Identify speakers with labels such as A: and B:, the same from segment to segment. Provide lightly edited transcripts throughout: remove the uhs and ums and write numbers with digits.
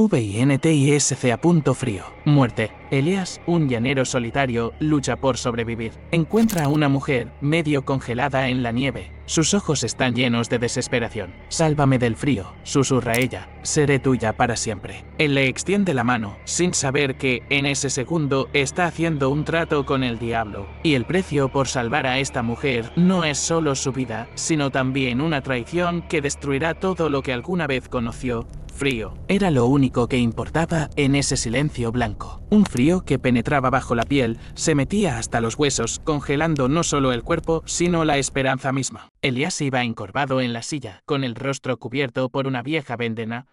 A: VINTISCA. Frío. Muerte. Elías, un llanero solitario, lucha por sobrevivir. Encuentra a una mujer, medio congelada en la nieve. Sus ojos están llenos de desesperación. Sálvame del frío, susurra ella. Seré tuya para siempre. Él le extiende la mano, sin saber que, en ese segundo, está haciendo un trato con el diablo. Y el precio por salvar a esta mujer no es solo su vida, sino también una traición que destruirá todo lo que alguna vez conoció. Frío. Era lo único que importaba en ese silencio blanco. Un frío que penetraba bajo la piel, se metía hasta los huesos, congelando no solo el cuerpo, sino la esperanza misma. Elías iba encorvado en la silla, con el rostro cubierto por una vieja vendena,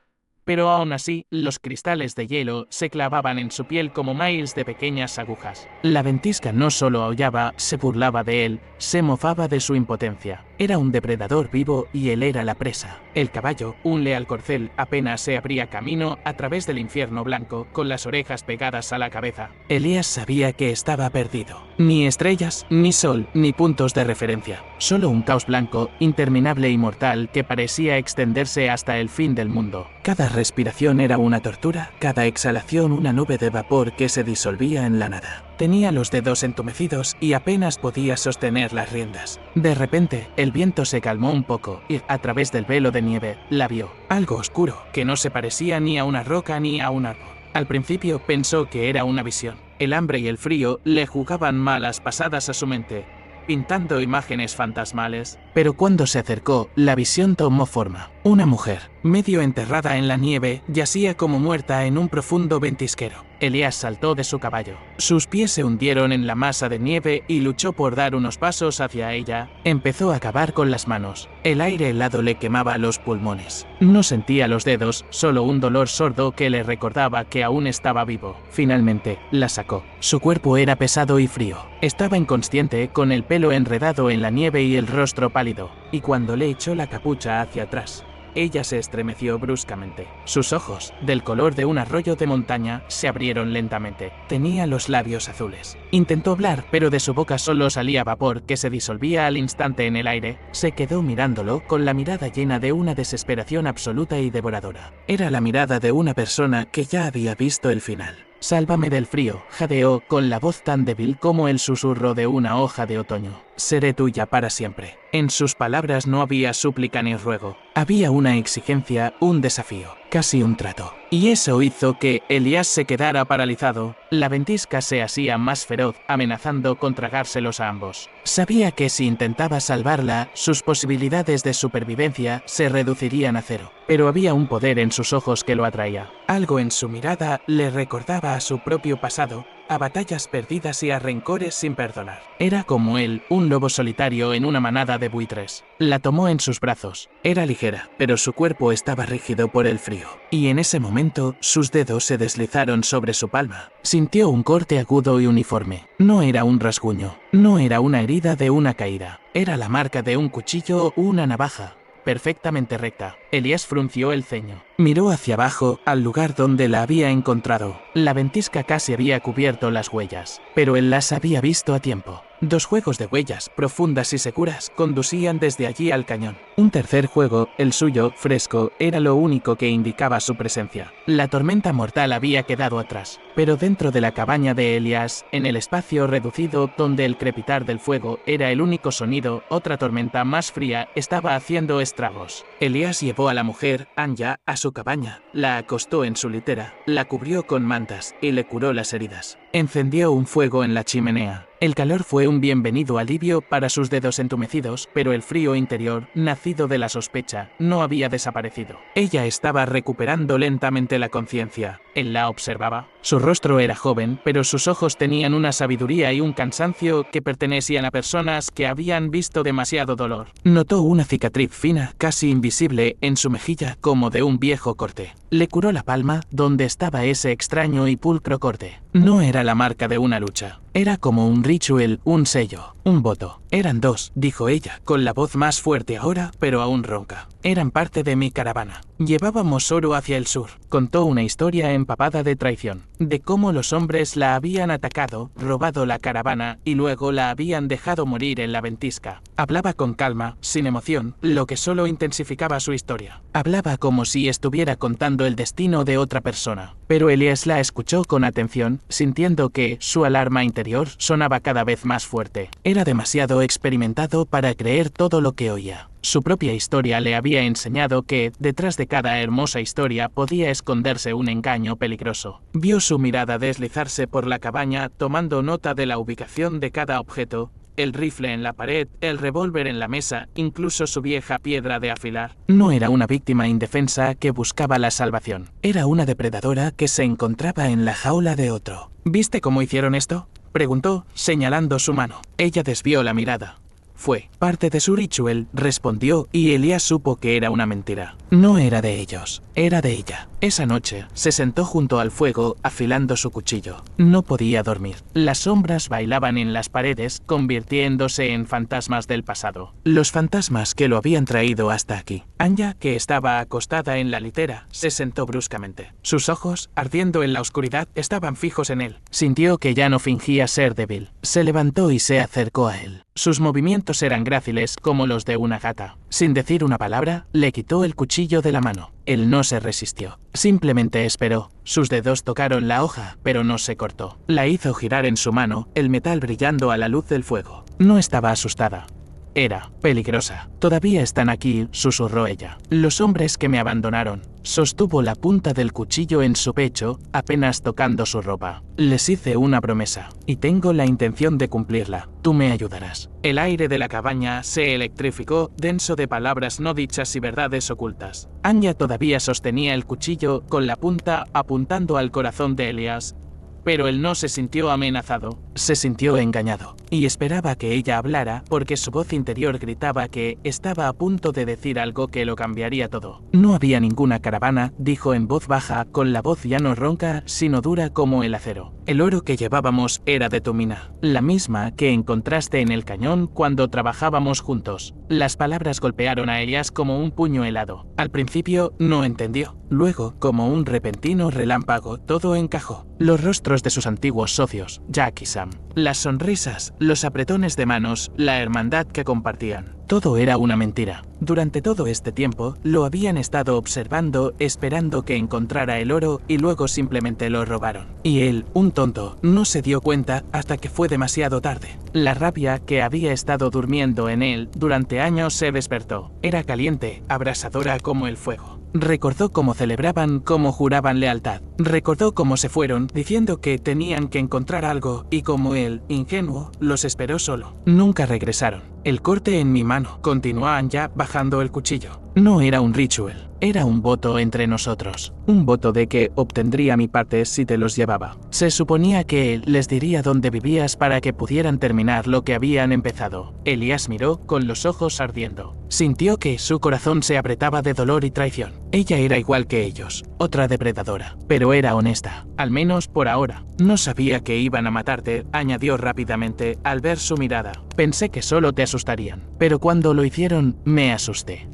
A: pero aún así, los cristales de hielo se clavaban en su piel como miles de pequeñas agujas. La ventisca no solo aullaba, se burlaba de él, se mofaba de su impotencia. Era un depredador vivo y él era la presa. El caballo, un leal corcel, apenas se abría camino a través del infierno blanco, con las orejas pegadas a la cabeza. Elías sabía que estaba perdido. Ni estrellas, ni sol, ni puntos de referencia. Solo un caos blanco, interminable y mortal, que parecía extenderse hasta el fin del mundo. Cada respiración era una tortura, cada exhalación una nube de vapor que se disolvía en la nada. Tenía los dedos entumecidos y apenas podía sostener las riendas. De repente, el viento se calmó un poco y, a través del velo de nieve, la vio. Algo oscuro, que no se parecía ni a una roca ni a un árbol. Al principio pensó que era una visión. El hambre y el frío le jugaban malas pasadas a su mente, pintando imágenes fantasmales. Pero cuando se acercó, la visión tomó forma. Una mujer, medio enterrada en la nieve, yacía como muerta en un profundo ventisquero. Elías saltó de su caballo. Sus pies se hundieron en la masa de nieve y luchó por dar unos pasos hacia ella. Empezó a cavar con las manos. El aire helado le quemaba los pulmones. No sentía los dedos, solo un dolor sordo que le recordaba que aún estaba vivo. Finalmente, la sacó. Su cuerpo era pesado y frío. Estaba inconsciente, con el pelo enredado en la nieve y el rostro pálido. Y cuando le echó la capucha hacia atrás, ella se estremeció bruscamente. Sus ojos, del color de un arroyo de montaña, se abrieron lentamente. Tenía los labios azules. Intentó hablar, pero de su boca solo salía vapor que se disolvía al instante en el aire. Se quedó mirándolo, con la mirada llena de una desesperación absoluta y devoradora. Era la mirada de una persona que ya había visto el final. Sálvame del frío, jadeó, con la voz tan débil como el susurro de una hoja de otoño. Seré tuya para siempre. En sus palabras no había súplica ni ruego. Había una exigencia, un desafío, casi un trato. Y eso hizo que Elías se quedara paralizado. La ventisca se hacía más feroz, amenazando con tragárselos a ambos. Sabía que si intentaba salvarla, sus posibilidades de supervivencia se reducirían a cero. Pero había un poder en sus ojos que lo atraía. Algo en su mirada le recordaba a su propio pasado, a batallas perdidas y a rencores sin perdonar. Era como él, un lobo solitario en una manada de buitres. La tomó en sus brazos. Era ligera, pero su cuerpo estaba rígido por el frío. Y en ese momento, sus dedos se deslizaron sobre su palma. Sintió un corte agudo y uniforme. No era un rasguño. No era una herida de una caída. Era la marca de un cuchillo o una navaja, perfectamente recta. Elías frunció el ceño. Miró hacia abajo, al lugar donde la había encontrado. La ventisca casi había cubierto las huellas, pero él las había visto a tiempo. 2 juegos de huellas, profundas y seguras, conducían desde allí al cañón. Un tercer juego, el suyo, fresco, era lo único que indicaba su presencia. La tormenta mortal había quedado atrás, pero dentro de la cabaña de Elías, en el espacio reducido donde el crepitar del fuego era el único sonido, otra tormenta más fría estaba haciendo estragos. Elías llevó a la mujer, Anya, a su cabaña, la acostó en su litera, la cubrió con mantas y le curó las heridas. Encendió un fuego en la chimenea. El calor fue un bienvenido alivio para sus dedos entumecidos, pero el frío interior, nacido de la sospecha, no había desaparecido. Ella estaba recuperando lentamente la conciencia. Él la observaba. Su rostro era joven, pero sus ojos tenían una sabiduría y un cansancio que pertenecían a personas que habían visto demasiado dolor. Notó una cicatriz fina, casi invisible, en su mejilla, como de un viejo corte. Le curó la palma, donde estaba ese extraño y pulcro corte. No era la marca de una lucha. Era como un ritual, un sello, un voto. Eran 2, dijo ella, con la voz más fuerte ahora, pero aún ronca. Eran parte de mi caravana. Llevábamos oro hacia el sur. Contó una historia empapada de traición. de cómo los hombres la habían atacado, robado la caravana y luego la habían dejado morir en la ventisca. Hablaba con calma, sin emoción, lo que solo intensificaba su historia. Hablaba como si estuviera contando el destino de otra persona. Pero Elías la escuchó con atención, sintiendo que su alarma interior sonaba cada vez más fuerte. Era demasiado experimentado para creer todo lo que oía. Su propia historia le había enseñado que, detrás de cada hermosa historia, podía esconderse un engaño peligroso. Vio su mirada deslizarse por la cabaña, tomando nota de la ubicación de cada objeto, el rifle en la pared, el revólver en la mesa, incluso su vieja piedra de afilar. No era una víctima indefensa que buscaba la salvación. Era una depredadora que se encontraba en la jaula de otro. ¿Viste cómo hicieron esto?, preguntó, señalando su mano. Ella desvió la mirada. Fue parte de su ritual, respondió, y Elías supo que era una mentira. No era de ellos, era de ella. Esa noche, se sentó junto al fuego, afilando su cuchillo. No podía dormir. Las sombras bailaban en las paredes, convirtiéndose en fantasmas del pasado. Los fantasmas que lo habían traído hasta aquí. Anya, que estaba acostada en la litera, se sentó bruscamente. Sus ojos, ardiendo en la oscuridad, estaban fijos en él. Sintió que ya no fingía ser débil. Se levantó y se acercó a él. Sus movimientos eran gráciles como los de una gata. Sin decir una palabra, le quitó el cuchillo de la mano. Él no se resistió. Simplemente esperó. Sus dedos tocaron la hoja, pero no se cortó. La hizo girar en su mano, el metal brillando a la luz del fuego. No estaba asustada. Era peligrosa. Todavía están aquí, susurró ella. Los hombres que me abandonaron. Sostuvo la punta del cuchillo en su pecho, apenas tocando su ropa. Les hice una promesa, y tengo la intención de cumplirla. Tú me ayudarás. El aire de la cabaña se electrificó, denso de palabras no dichas y verdades ocultas. Anya todavía sostenía el cuchillo, con la punta apuntando al corazón de Elías. Pero él no se sintió amenazado, se sintió engañado, y esperaba que ella hablara porque su voz interior gritaba que estaba a punto de decir algo que lo cambiaría todo. No había ninguna caravana, dijo en voz baja, con la voz ya no ronca, sino dura como el acero. El oro que llevábamos era de tu mina, la misma que encontraste en el cañón cuando trabajábamos juntos. Las palabras golpearon a Elías como un puño helado. Al principio no entendió. Luego, como un repentino relámpago, todo encajó. Los rostros de sus antiguos socios, Jack y Sam. Las sonrisas, los apretones de manos, la hermandad que compartían. Todo era una mentira. Durante todo este tiempo, lo habían estado observando, esperando que encontrara el oro y luego simplemente lo robaron. Y él, un tonto, no se dio cuenta hasta que fue demasiado tarde. La rabia que había estado durmiendo en él durante años se despertó. Era caliente, abrasadora como el fuego. Recordó cómo celebraban, cómo juraban lealtad. Recordó cómo se fueron, diciendo que tenían que encontrar algo, y cómo él, ingenuo, los esperó solo. Nunca regresaron. El corte en mi mano, continuó Anya bajando el cuchillo. No era un ritual, era un voto entre nosotros. Un voto de que obtendría mi parte si te los llevaba. Se suponía que les diría dónde vivías para que pudieran terminar lo que habían empezado. Elías miró con los ojos ardiendo. Sintió que su corazón se apretaba de dolor y traición. Ella era igual que ellos, otra depredadora, pero era honesta, al menos por ahora. No sabía que iban a matarte, añadió rápidamente al ver su mirada. Pensé que solo te asustarían, pero cuando lo hicieron, me asusté.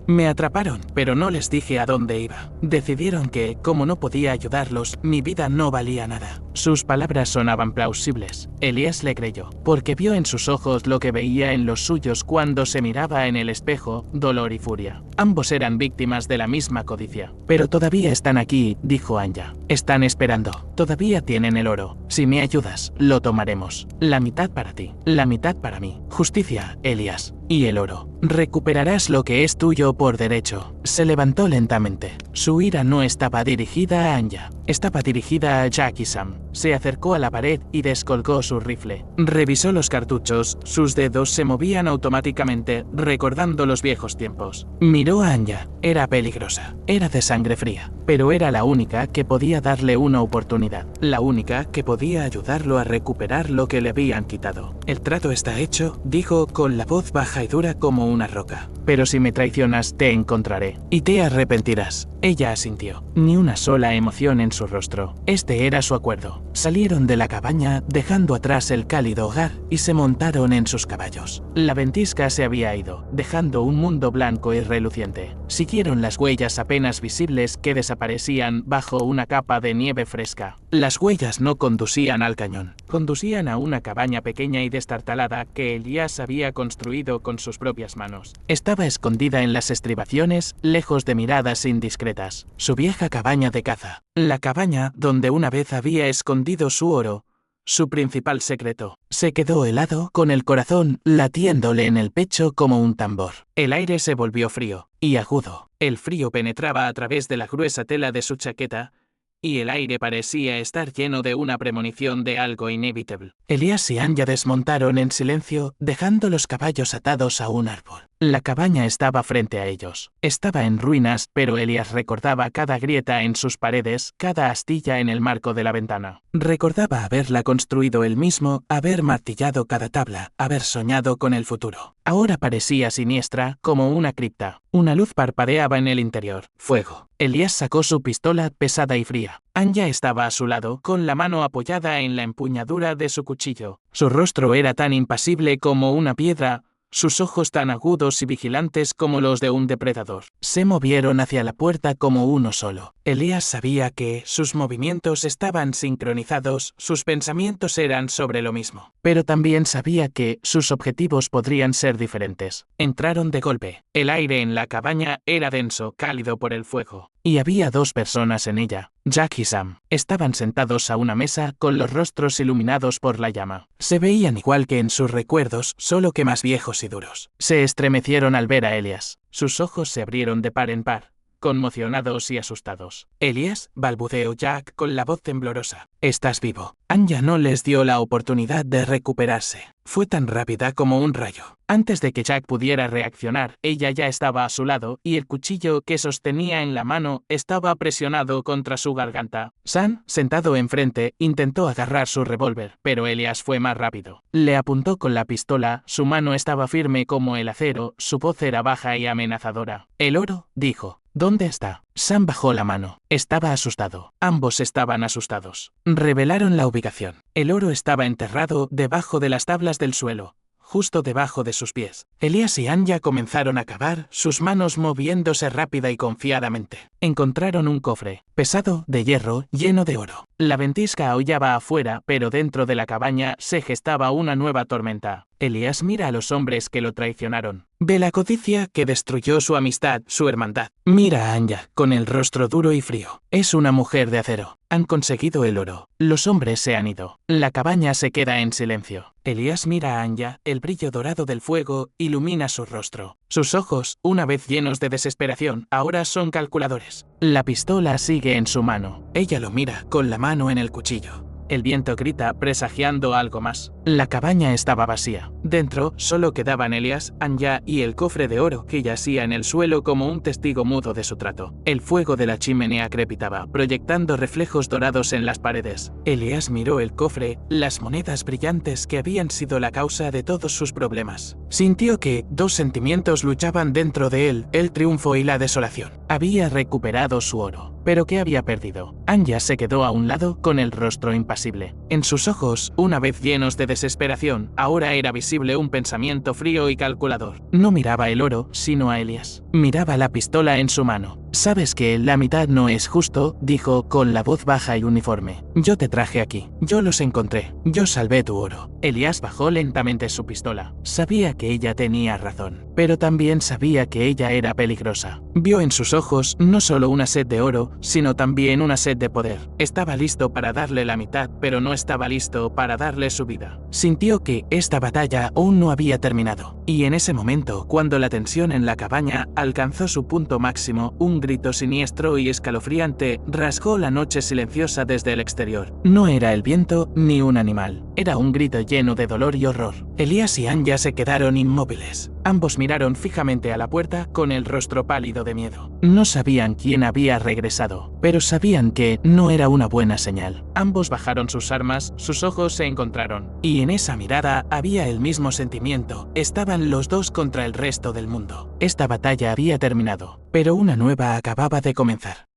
A: Me atraparon, pero no les dije a dónde iba. Decidieron que, como no podía ayudarlos, mi vida no valía nada. Sus palabras sonaban plausibles. Elías le creyó, porque vio en sus ojos lo que veía en los suyos cuando se miraba en el espejo, dolor y furia. Ambos eran víctimas de la misma codicia. Pero todavía están aquí, dijo Anya. Están esperando. Todavía tienen el oro. Si me ayudas, lo tomaremos. La mitad para ti, la mitad para mí. Justicia, Elías. Y el oro. Recuperarás lo que es tuyo por derecho. Se levantó lentamente. Su ira no estaba dirigida a Anya. Estaba dirigida a Jack y Sam. Se acercó a la pared y descolgó su rifle. Revisó los cartuchos. Sus dedos se movían automáticamente, recordando los viejos tiempos. Miró a Anya. Era peligrosa. Era de sangre fría. Pero era la única que podía darle una oportunidad. La única que podía ayudarlo a recuperar lo que le habían quitado. El trato está hecho, dijo con la voz baja y dura como una roca. pero si me traicionas te encontraré, y te arrepentirás. Ella asintió, ni una sola emoción en su rostro. Este era su acuerdo. Salieron de la cabaña, dejando atrás el cálido hogar, y se montaron en sus caballos. La ventisca se había ido, dejando un mundo blanco y reluciente. Siguieron las huellas apenas visibles que desaparecían bajo una capa de nieve fresca. Las huellas no conducían al cañón, conducían a una cabaña pequeña y destartalada que Elías había construido con sus propias manos. Estaba escondida en las estribaciones, lejos de miradas indiscretas. Su vieja cabaña de caza. La cabaña donde una vez había escondido su oro, su principal secreto. Se quedó helado, con el corazón latiéndole en el pecho como un tambor. El aire se volvió frío y agudo. El frío penetraba a través de la gruesa tela de su chaqueta, y el aire parecía estar lleno de una premonición de algo inevitable. Elías y Anya desmontaron en silencio, dejando los caballos atados a un árbol. La cabaña estaba frente a ellos. Estaba en ruinas, pero Elías recordaba cada grieta en sus paredes, cada astilla en el marco de la ventana. Recordaba haberla construido él mismo, haber martillado cada tabla, haber soñado con el futuro. Ahora parecía siniestra, como una cripta. Una luz parpadeaba en el interior. Fuego. Elías sacó su pistola pesada y fría. Anya estaba a su lado, con la mano apoyada en la empuñadura de su cuchillo. Su rostro era tan impasible como una piedra, sus ojos tan agudos y vigilantes como los de un depredador. Se movieron hacia la puerta como uno solo. Elías sabía que sus movimientos estaban sincronizados, sus pensamientos eran sobre lo mismo. Pero también sabía que sus objetivos podrían ser diferentes. Entraron de golpe. El aire en la cabaña era denso, cálido por el fuego. Y había dos personas en ella. Jack y Sam estaban sentados a una mesa con los rostros iluminados por la llama. Se veían igual que en sus recuerdos, solo que más viejos y duros. Se estremecieron al ver a Elías. Sus ojos se abrieron de par en par, conmocionados y asustados. Elías, balbuceó Jack con la voz temblorosa. «Estás vivo». Anya no les dio la oportunidad de recuperarse. Fue tan rápida como un rayo. Antes de que Jack pudiera reaccionar, ella ya estaba a su lado, y el cuchillo que sostenía en la mano estaba presionado contra su garganta. Sam, sentado enfrente, intentó agarrar su revólver, pero Elías fue más rápido. Le apuntó con la pistola, su mano estaba firme como el acero, su voz era baja y amenazadora. «¿El oro?», dijo. «¿Dónde está?». Sam bajó la mano. Estaba asustado. Ambos estaban asustados. Revelaron la ubicación. El oro estaba enterrado debajo de las tablas del suelo, justo debajo de sus pies. Elías y Anya comenzaron a cavar, sus manos moviéndose rápida y confiadamente. Encontraron un cofre, pesado, de hierro, lleno de oro. La ventisca aullaba afuera, pero dentro de la cabaña se gestaba una nueva tormenta. Elías mira a los hombres que lo traicionaron. Ve la codicia que destruyó su amistad, su hermandad. Mira a Anya, con el rostro duro y frío. Es una mujer de acero. Han conseguido el oro. Los hombres se han ido. La cabaña se queda en silencio. Elías mira a Anya, el brillo dorado del fuego ilumina su rostro. Sus ojos, una vez llenos de desesperación, ahora son calculadores. La pistola sigue en su mano. Ella lo mira, con la mano en el cuchillo. El viento grita, presagiando algo más. La cabaña estaba vacía. Dentro solo quedaban Elías, Anya y el cofre de oro que yacía en el suelo como un testigo mudo de su trato. El fuego de la chimenea crepitaba, proyectando reflejos dorados en las paredes. Elías miró el cofre, las monedas brillantes que habían sido la causa de todos sus problemas. Sintió que dos sentimientos luchaban dentro de él, el triunfo y la desolación. Había recuperado su oro. ¿Pero qué había perdido? Anya se quedó a un lado, con el rostro impasible. En sus ojos, una vez llenos de desesperación, ahora era visible un pensamiento frío y calculador. No miraba el oro, sino a Elías. Miraba la pistola en su mano. «Sabes que la mitad no es justo», dijo con la voz baja y uniforme. «Yo te traje aquí. Yo los encontré. Yo salvé tu oro». Elías bajó lentamente su pistola. Sabía que ella tenía razón, pero también sabía que ella era peligrosa. Vio en sus ojos no solo una sed de oro, sino también una sed de poder. Estaba listo para darle la mitad, pero no estaba listo para darle su vida. Sintió que esta batalla aún no había terminado. Y en ese momento, cuando la tensión en la cabaña alcanzó su punto máximo, un grito siniestro y escalofriante rasgó la noche silenciosa desde el exterior. No era el viento ni un animal, era un grito lleno de dolor y horror. Elías y Anya se quedaron inmóviles. Ambos miraron fijamente a la puerta con el rostro pálido de miedo. No sabían quién había regresado, pero sabían que no era una buena señal. Ambos bajaron sus armas, sus ojos se encontraron, y en esa mirada había el mismo sentimiento. Estaban los dos contra el resto del mundo. Esta batalla había terminado, pero una nueva acababa de comenzar.